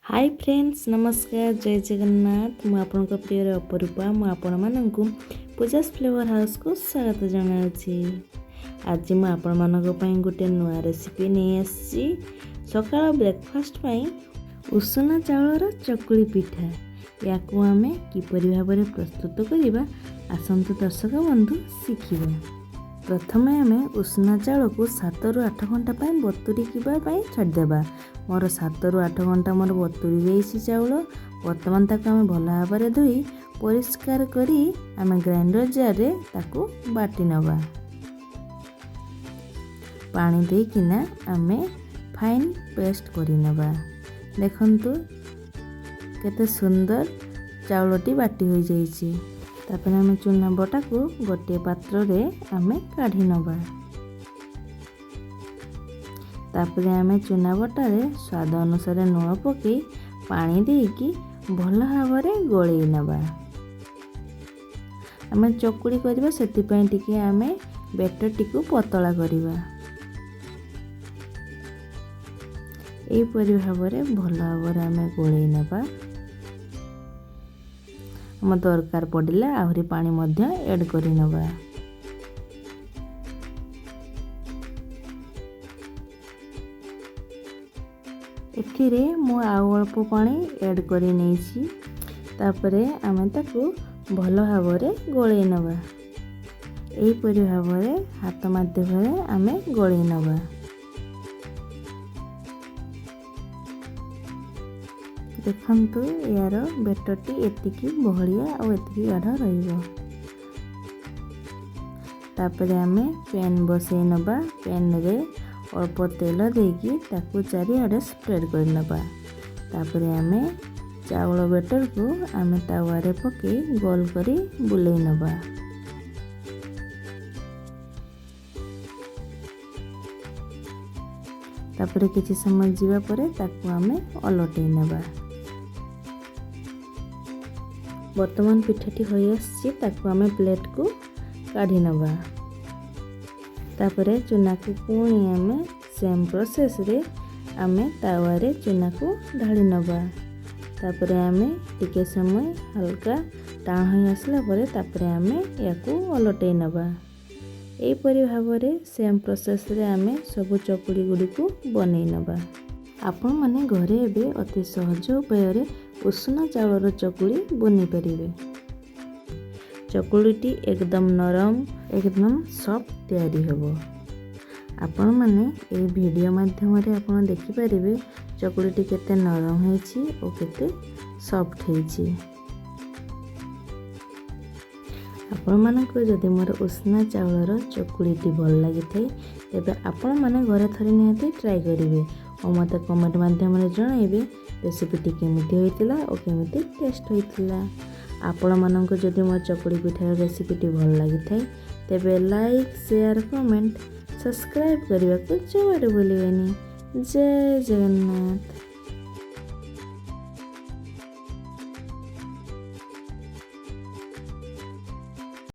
Hi friends नमस्कार जय जगन्नाथ मु आपन प्रिय अपरूपा मु आपण माननकु पूजास फ्लेवर हाउस को स्वागत जनाउछि। आज मु आपण मानक पई गोटे नुआ रेसिपी नहीं आसी। सकाळ ब्रेकफास्ट पई उषुना चाउलर चकुली पिठा याकू आमे किपरि भाबरे प्रस्तुत करिबा आसंतु दर्शक बंधु शिखिबा। प्रथमे आमे उषुना चाउल को 7 रु 8 घंटा पई बतुरी किबा पई छाड़ देबा। मोर 7 रु 8 घंटा मोर बतुरी जाइछि चाउल। वर्तमान ताको आमे भल भाबरे धोई परिष्कार करी आमे ग्राइंडर जार रे ताको बाटी नबा। पानी दे किना आमे फाइन पेस्ट करी नबा। देखंतु केते सुंदर चाउलटी बाटी होई जाइछि। तापर आमे चूना बटा को गोटे पात्र रे आमे काढी नबा। तापर आमे चूना बटा रे स्वाद अनुसार लूण पकई पानी देकी भल भाव गोले नबा। आमे चकुड़ी करबा सेति पई टिके आमे बैटर टिकु पतला करबा। एई परि भाव भल भाव आमे गोले नबा। हम दरकार पड़िले आहुरी पानी मध्य ऐड करि नबा। एथिरे मु आउ अल्प पानी ऐड करि नेछि। तापरे आमे ताकू भल भावरे गोळे नबा। एई परि भावरे हाथ माध्यमरे आमे गोळे नबा। देखंतु यार बेटरटी एतिकी बहलिया और एतिकी गाढ़ा रहिबो। तापरे आमे पैन बसई नबा। पैन रे अल्प तेल देकी ताकू चारिआडे स्प्रेड कर नबा। तापरे आमे चाउल बेटर को आमे तावा रे पके गोल करी बुलेई नबा। तापरे किछि समय जीवा परे ताकू आमे अलटेई नबा। वर्तमान पिठाटी होई आछि। ताकू आमे प्लेट को काढी नबा। तापरे चूना को पुणी आमे सेम प्रोसेस रे आमे तावा रे चूना को ढाली नबा। तापरे आमे टिके समय हल्का टाण होई आसला परे तापरे आमे याकू अलटेई नबा। एई परि भावरे सेम प्रोसेस रे आमे सब चकुड़ी गुडी को बनेई नबा। आपण माने घरे एबे अति सहज उपाय रे उषुना चाउलर चकुली बनी परिबे। चकुलीटी एकदम नरम एकदम सॉफ्ट तैयारी होबो। आपण माने ए वीडियो माध्यम रे आपण देखि परिबे चकुलीटी केते नरम हेछि ओ केते सॉफ्ट हेछि। आपण मानक जदि मोर उषुना चाउलर चकुलीटी भल लागि थाई तेबे आपण माने घरे थरे निहाती ट्राई करिवे और मते कमेंट माध्यम रे जणाइबे रेसिपीटी केमिति होइतिला और केमिति टेस्ट होइतिला। आपण मानक जदि मोर चकुली पिठार रेसिपीटी भल लागि थाई तेबे लाइक शेयर कमेंट सब्सक्राइब करबा को जरूर भूलिबेनी। जय जगन्नाथ।